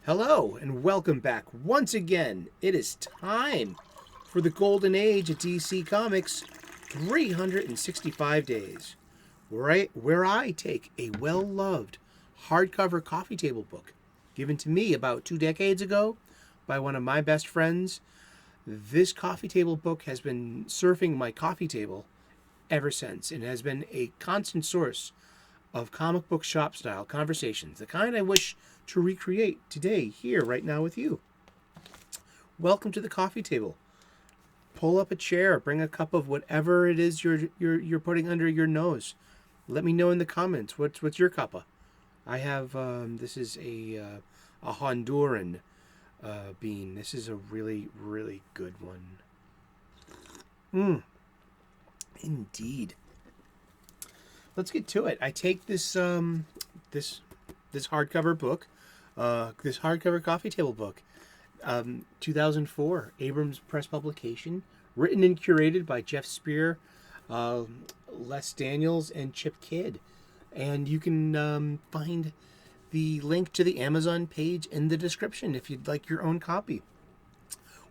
Hello, and welcome back once again. It is time for the golden age of DC Comics 365 days, where I take a well loved hardcover coffee table book given to me about 2 decades ago by one of my best friends. This coffee table book has been surfing my coffee table ever since and has been a constant source of comic book shop style conversations, the kind I wish to recreate today, here, right now with you. Welcome to the coffee table. Pull up a chair, bring a cup of whatever it is you're putting under your nose. Let me know in the comments what's your cuppa. I have this is a Honduran bean. This is a really good one. Indeed. Let's get to it. I take this this hardcover book, this hardcover coffee table book, 2004 Abrams press publication, written and curated by Geoff Spear, Les Daniels, and Chip Kidd, and you can find the link to the Amazon page in the description if you'd like your own copy.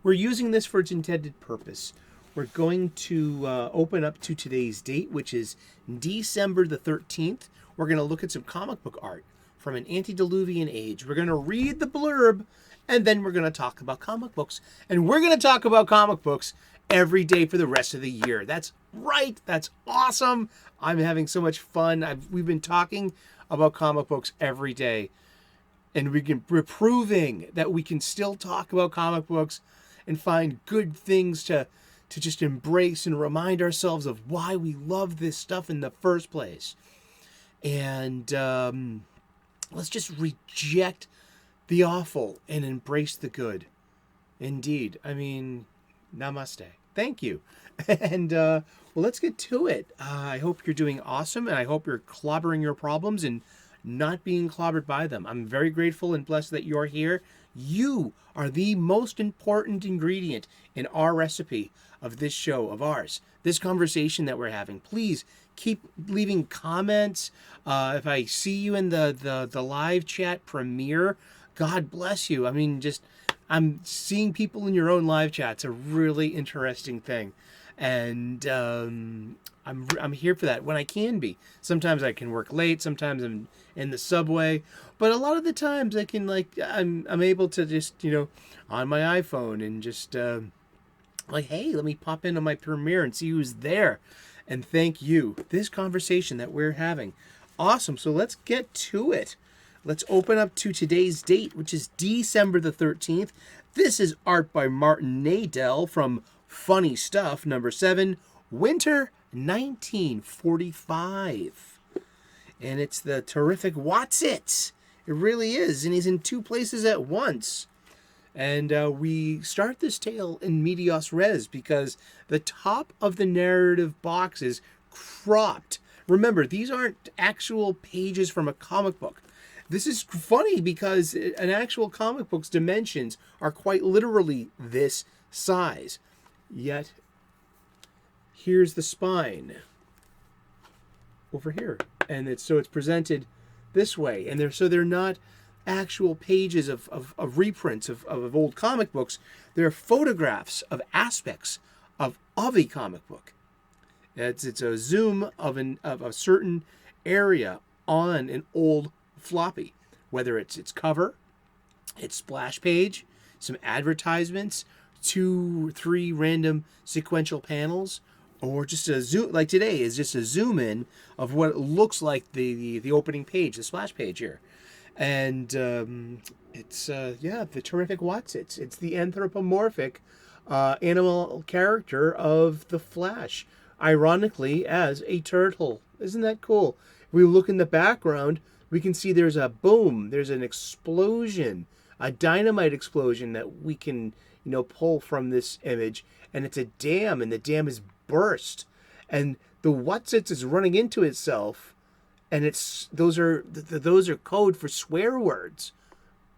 We're using this for its intended purpose. We're going to open up to today's date, which is December the 13th. We're going to look at some comic book art from an antediluvian age. We're going to read the blurb, and then we're going to talk about comic books. And we're going to talk about comic books every day for the rest of the year. That's right. That's awesome. I'm having so much fun. We've been talking about comic books every day. And we're proving that we can still talk about comic books and find good things to just embrace and remind ourselves of why we love this stuff in the first place. And let's just reject the awful and embrace the good. Indeed. I mean, namaste. Thank you. And well, let's get to it. I hope you're doing awesome, and I hope you're clobbering your problems and not being clobbered by them. I'm very grateful and blessed that you're here. You are the most important ingredient in our recipe of this show of ours, this conversation that we're having. Please keep leaving comments. If I see you in the live chat premiere, God bless you. I mean, I'm seeing people in your own live chat's a really interesting thing, and I'm here for that when I can be. Sometimes I can work late. Sometimes I'm in the subway, but a lot of the times I can I'm able to just on my iPhone and just hey, let me pop into my premiere and see who's there. And thank you. This conversation that we're having, awesome. So let's get to it. Let's open up to today's date, which is December the 13th. This is art by Martin Nadell from Funny Stuff, number 7, Winter 1945. And it's the terrific What's-It. It really is. And he's in two places at once. And we start this tale in medias res because the top of the narrative box is cropped. Remember, these aren't actual pages from a comic book. This is funny because an actual comic book's dimensions are quite literally this size. Yet, here's the spine over here. And it's presented this way. And they're not actual pages of reprints of old comic books. They're photographs of aspects of a comic book. It's a zoom of a certain area on an old floppy, whether it's its cover, its splash page, some advertisements, 2-3 random sequential panels, or just a zoom, like today is just a zoom in of what it looks like the opening page, the splash page here. And it's the terrific What's-It. It's the anthropomorphic animal character of the Flash, ironically as a turtle. Isn't that cool? If we look in the background, we can see there's a boom, there's an explosion, a dynamite explosion that we can pull from this image, and it's a dam, and the dam is burst, and the What's-It is running into itself. And those are code for swear words,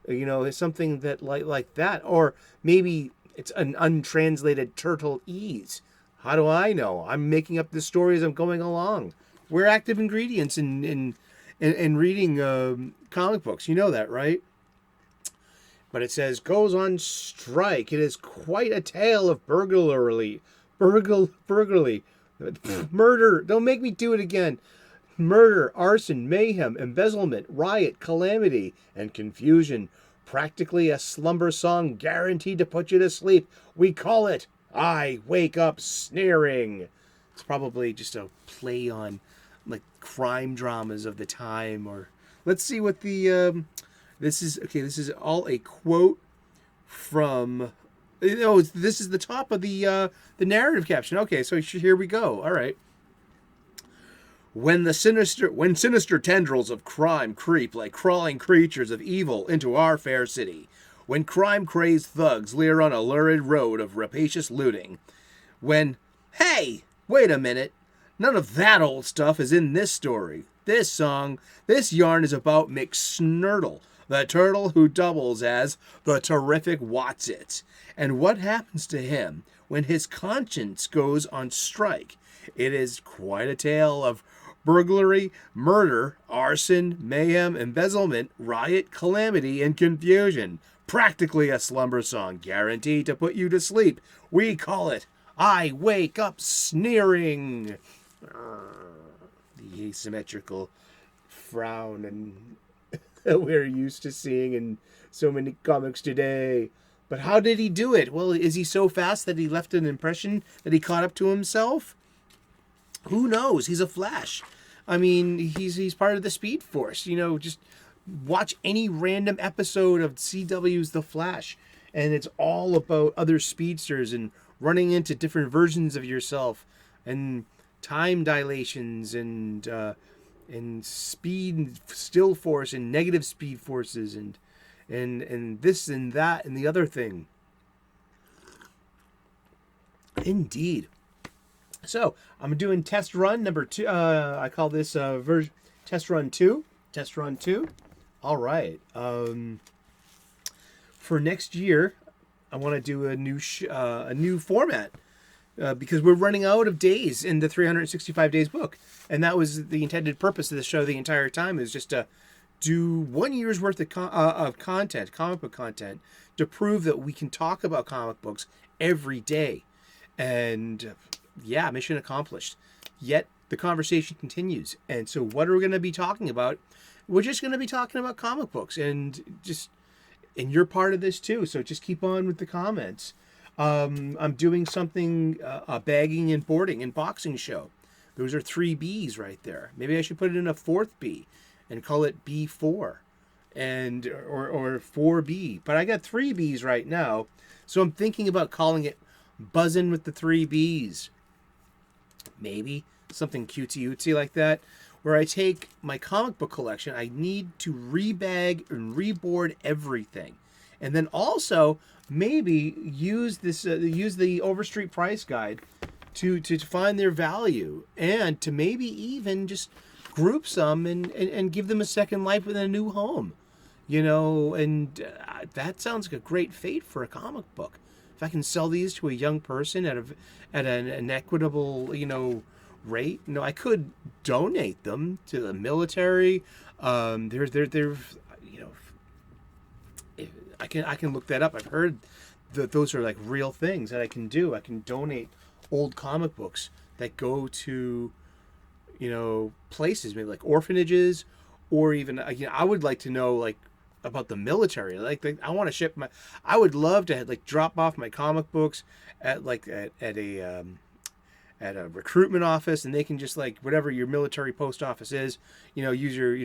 it's something that like that, or maybe it's an untranslated turtle-ese. How do I know? I'm making up the story as I'm going along. We're active ingredients in reading comic books. You know that, right? But it says, goes on strike. It is quite a tale of burglary. Murder. Don't make me do it again. Murder, arson, mayhem, embezzlement, riot, calamity, and confusion. Practically a slumber song guaranteed to put you to sleep. We call it I Wake Up Sneering. It's probably just a play on like crime dramas of the time. Or let's see what the this is all a quote from this is the top of the narrative caption. Okay, so here we go. All right. When sinister tendrils of crime creep like crawling creatures of evil into our fair city, when crime-crazed thugs leer on a lurid road of rapacious looting, hey, wait a minute, none of that old stuff is in this story. This yarn is about McSnurtle, the turtle who doubles as the terrific Watsit, and what happens to him when his conscience goes on strike. It is quite a tale of burglary, murder, arson, mayhem, embezzlement, riot, calamity, and confusion. Practically a slumber song guaranteed to put you to sleep. We call it I Wake Up Sneering. The asymmetrical frown and we're used to seeing in so many comics today. But how did he do it? Well, is he so fast that he left an impression that he caught up to himself? Who knows? He's a Flash. I mean, he's part of the Speed Force. You know, just watch any random episode of CW's The Flash, and it's all about other speedsters and running into different versions of yourself, and time dilations, and speed still force and negative speed forces, and this and that and the other thing. Indeed. So I'm doing test run number 2. I call this test run 2. Test run 2. All right. For next year, I want to do a new format because we're running out of days in the 365 days book, and that was the intended purpose of the show the entire time, is just to do 1 year's worth of content, comic book content, to prove that we can talk about comic books every day, and yeah, mission accomplished. Yet the conversation continues. And so what are we going to be talking about? We're just going to be talking about comic books, and you're part of this too. So just keep on with the comments. I'm doing something, a bagging and boarding and boxing show. Those are 3 B's right there. Maybe I should put it in a 4th B and call it B4 or 4B. But I got 3 B's right now. So I'm thinking about calling it Buzzin' with the 3 B's. Maybe something cutesy-ootsy like that, where I take my comic book collection. I need to rebag and reboard everything, and then also maybe use the Overstreet price guide to find their value, and to maybe even just group some and give them a second life with a new home, and that sounds like a great fate for a comic book. If I can sell these to a young person at an equitable, rate, I could donate them to the military. I can look that up. I've heard that those are like real things that I can do. I can donate old comic books that go to, places, maybe like orphanages, or even, I would like to know like about the military. I want to ship I would love to drop off my comic books at a recruitment office, and they can just whatever your military post office is, use your,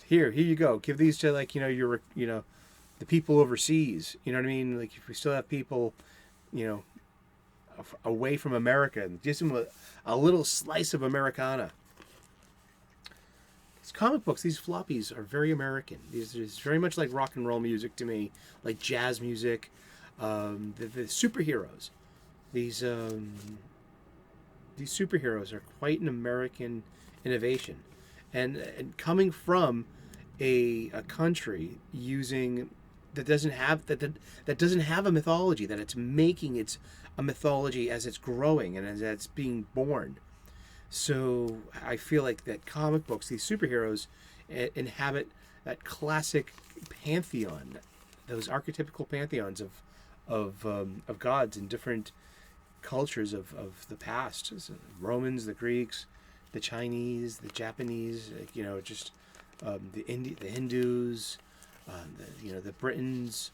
here you go, give these to your, the people overseas. You know what I mean? If we still have people, away from America, and give them a little slice of Americana. These comic books, these floppies are very American. These is very much like rock and roll music to me, like jazz music. The superheroes, these superheroes are quite an American innovation, and coming from a country that doesn't have a mythology, that it's making a mythology as it's growing and as it's being born. So I feel like that comic books, these superheroes, inhabit classic pantheon, those archetypical pantheons of gods in different cultures of the past. So Romans, the Greeks, the Chinese, the Japanese, just the Hindus, the Britons,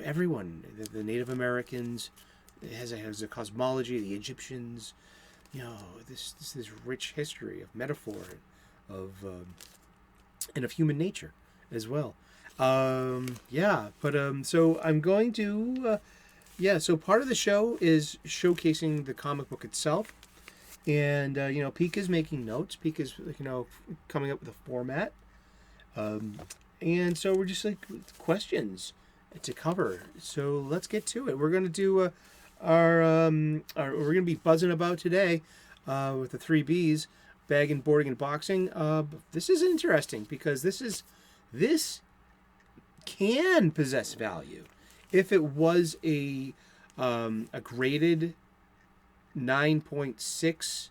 everyone, the Native Americans. It has a cosmology, the Egyptians, this rich history of metaphor, of and of human nature as well. So I'm going to so part of the show is showcasing the comic book itself, and Pika's making notes. Pika's coming up with a format, and so we're just like questions to cover. So let's get to it. We're going to do we're going to be buzzing about today with the 3 Bs: bagging, boarding, and boxing. This is interesting because this can possess value if it was a graded 9.6.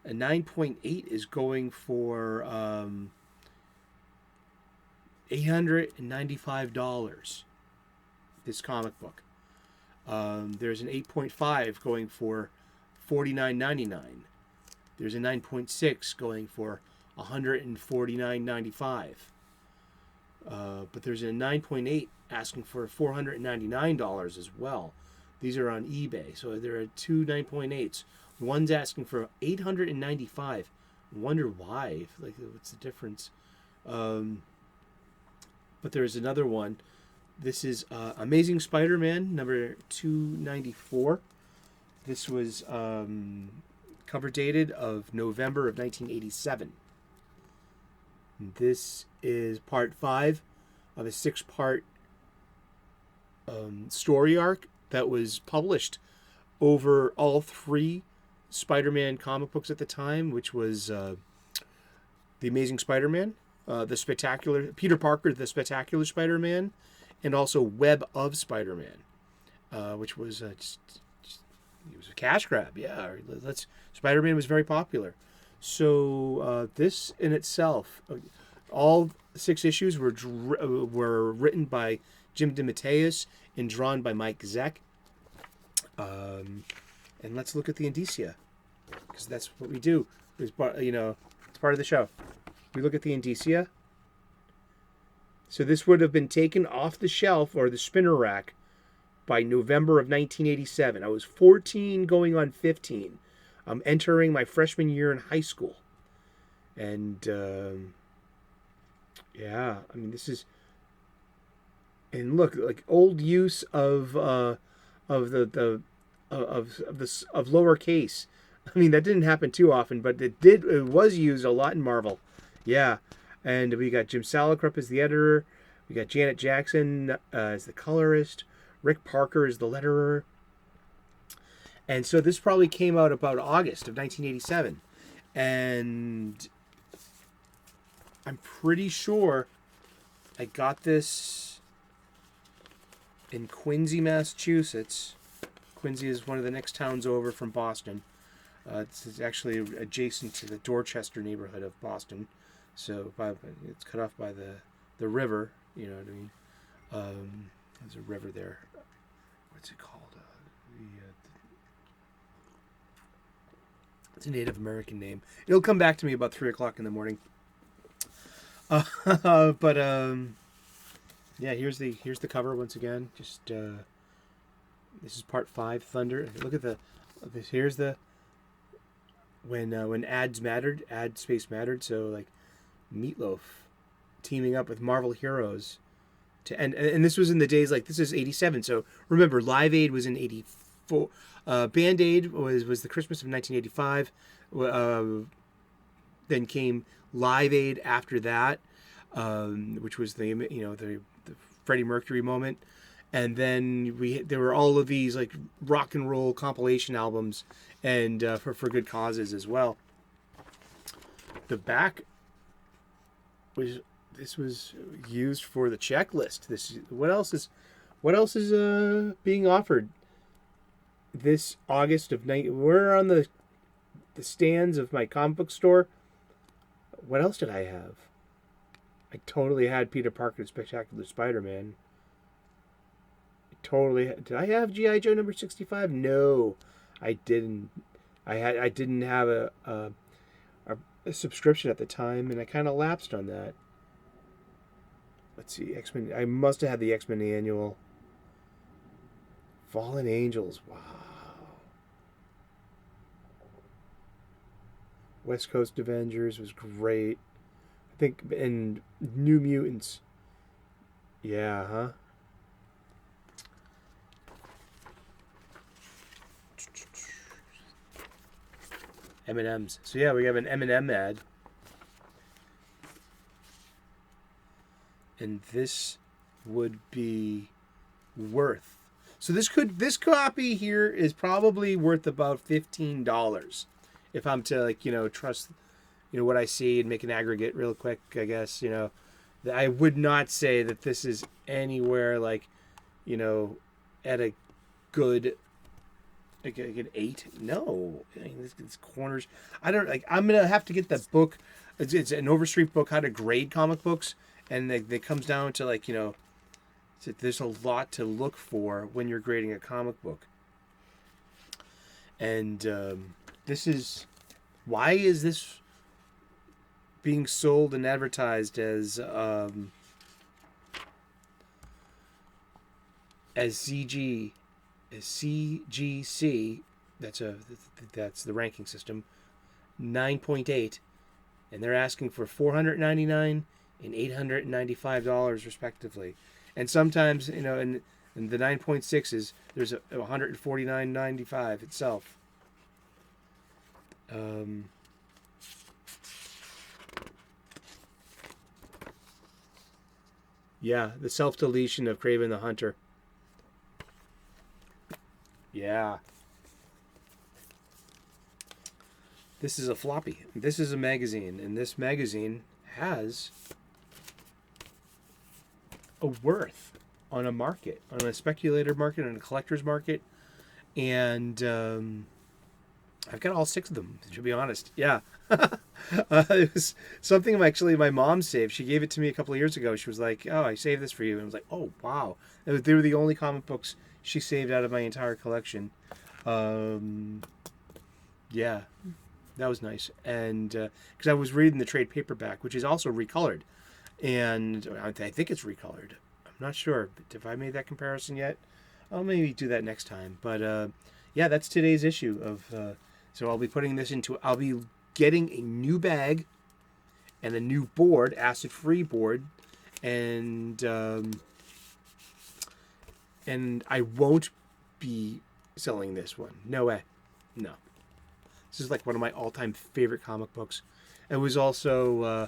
A 9.8 is going for $895. This comic book. There's an 8.5 going for $49.99. There's a 9.6 going for $149.95. But there's a 9.8 asking for $499 as well. These are on eBay. So there are two 9.8s. One's asking for $895. I wonder why. Like, what's the difference? But there's another one. This is Amazing Spider-Man number 294. This was cover dated of November of 1987. This is part 5 of a 6-part story arc that was published over all 3 Spider-Man comic books at the time, which was The Amazing Spider-Man, the Spectacular Peter Parker, the Spectacular Spider-Man, and also Web of Spider-Man, which was it was a cash grab. Yeah, Spider-Man was very popular. So this in itself, all 6 issues were written by Jim DeMatteis and drawn by Mike Zeck. And let's look at the indicia, because that's what we do. It's part of the show. We look at the indicia. So this would have been taken off the shelf or the spinner rack by November of 1987. I was 14 going on 15. I'm entering my freshman year in high school. And this is, and look, like old use of lowercase. I mean, that didn't happen too often, but it was used a lot in Marvel. Yeah. And we got Jim Salicrup as the editor. We got Janet Jackson as the colorist. Rick Parker is the letterer. And so this probably came out about August of 1987. And I'm pretty sure I got this in Quincy, Massachusetts. Quincy is one of the next towns over from Boston. It's actually adjacent to the Dorchester neighborhood of Boston. So it's cut off by the river, you know what I mean? There's a river there. What's it called? It's a Native American name. It'll come back to me about 3 o'clock in the morning. Here's the cover once again. Just this is part 5, Thunder. Look at this. Here's the when ads mattered, ad space mattered. So like Meatloaf teaming up with Marvel heroes to and this was in the days, like, this is 87. So remember, Live Aid was in 84. Band Aid was the Christmas of 1985. Then came Live Aid after that, which was the Freddie Mercury moment. And then there were all of these like rock and roll compilation albums, and for good causes as well. The back was used for the checklist. What else is being offered this August of we're on the stands of my comic book store. What else did I have? I totally had Peter Parker, the Spectacular Spider-Man. Totally. Did I have G.I. Joe number 65? No, I didn't. I didn't have a subscription at the time, and I kind of lapsed on that. Let's see, X-Men. I must have had the X-Men annual. Fallen Angels. Wow. West Coast Avengers was great. I think, and New Mutants. Yeah, huh? M&M's. So yeah, we have an M&M ad. And this would be worth. So this copy here is probably worth about $15 if I'm to trust what I see and make an aggregate real quick, I guess, I would not say that this is anywhere at a good like an 8. No, I mean, this corners. I don't I'm gonna have to get the book. It's an Overstreet book, how to grade comic books, and it comes down to there's a lot to look for when you're grading a comic book. And this is why is this being sold and advertised as CGC. That's the ranking system. 9.8, and they're asking for $499 and $895 respectively. And sometimes and the 9.6 there's a $149.95 itself. Yeah, the self-deletion of Kraven the Hunter. Yeah. This is a floppy. This is a magazine, and this magazine has a worth on a market, on a speculator market, on a collector's market, and I've got all 6 of them, to be honest. Yeah. It was something actually my mom saved. She gave it to me a couple of years ago. She was like, "Oh, I saved this for you." And I was like, "Oh, wow." They were the only comic books she saved out of my entire collection. Yeah, that was nice. And because I was reading the trade paperback, which is also recolored. And I think it's recolored. I'm not sure if I made that comparison yet. I'll maybe do that next time. But yeah, that's today's issue of... so I'll be putting this I'll be getting a new bag and a new board, acid-free board, and I won't be selling this one. No way. No. This is like one of my all-time favorite comic books. It was also,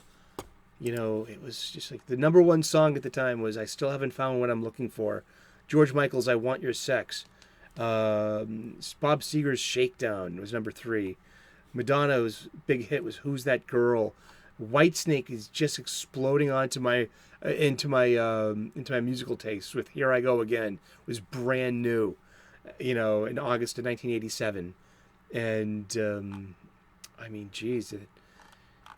it was just like the number one song at the time was "I Still Haven't Found What I'm Looking For." George Michael's "I Want Your Sex." Bob Seger's "Shakedown" was number 3. Madonna's big hit was "Who's That Girl." Whitesnake is just exploding onto my into my musical taste with "Here I Go Again." It was brand new, in August of 1987, and I mean, geez,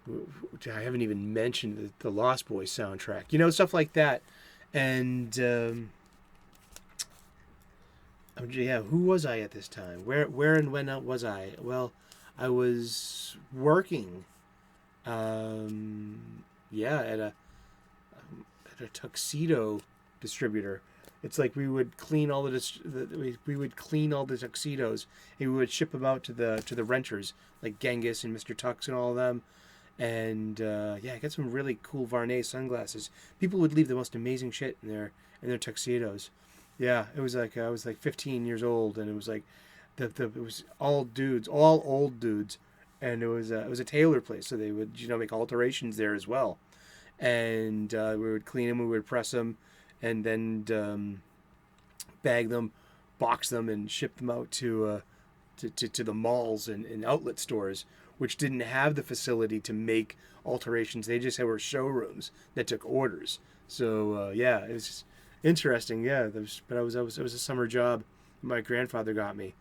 I haven't even mentioned the Lost Boys soundtrack, stuff like that, and. Yeah, who was I at this time? Where and when was I? Well, I was working, at a tuxedo distributor. It's like we would clean all we would clean all the tuxedos, and we would ship them out to the renters, like Genghis and Mr. Tux and all of them. And I got some really cool Varney sunglasses. People would leave the most amazing shit in their tuxedos. Yeah, it was like I was like 15 years old, and it was like it was all dudes, all old dudes, and it was a tailor place, so they would make alterations there as well, and we would clean them, we would press them, and then bag them, box them, and ship them out to the malls and outlet stores, which didn't have the facility to make alterations. They just were showrooms that took orders. So it was just interesting. Yeah, it was a summer job my grandfather got me,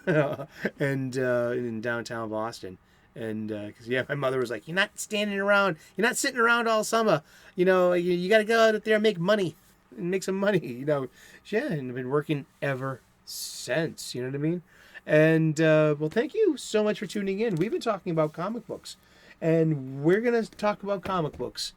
and in downtown Boston, And because my mother was like, "You're not standing around. You're not sitting around all summer. You got to go out there and make money and make some money." Yeah, and I've been working ever since. You know what I mean? And well, thank you so much for tuning in. We've been talking about comic books, and we're gonna talk about comic books.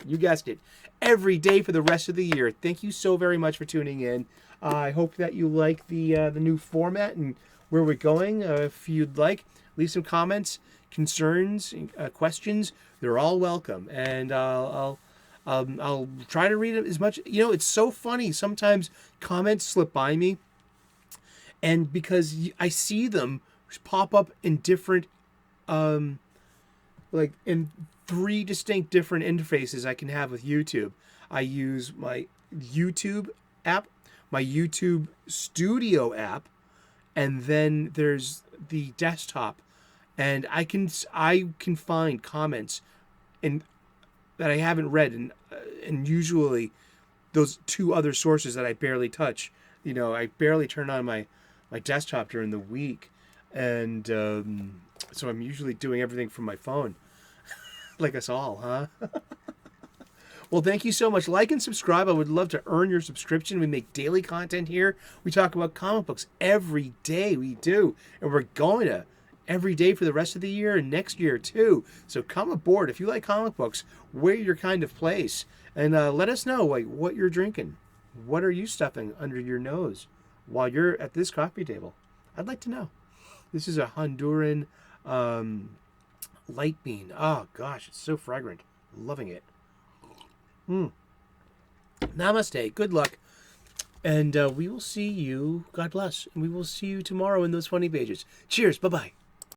You guessed it, every day for the rest of the year. Thank you so very much for tuning in. I hope that you like the new format and where we're going. If you'd like, leave some comments, concerns, questions. They're all welcome, and I'll try to read it as much. It's so funny. Sometimes comments slip by me, and because I see them pop up in different, like in 3 distinct different interfaces I can have with YouTube. I use my YouTube app, my YouTube Studio app, and then there's the desktop, and I can find comments that I haven't read, and usually those 2 other sources that I barely touch. I barely turn on my desktop during the week, and so I'm usually doing everything from my phone. Like us all, huh? Well, thank you so much. Like and subscribe. I would love to earn your subscription. We make daily content here. We talk about comic books every day. We do. And we're going to every day for the rest of the year and next year too. So come aboard. If you like comic books, we're your kind of place. And let us know what you're drinking. What are you stuffing under your nose while you're at this coffee table? I'd like to know. This is a Honduran light bean. Oh gosh, it's so fragrant. Loving it. Namaste. Good luck. And we will see you. God bless. And we will see you tomorrow in those funny pages. Cheers. Bye-bye.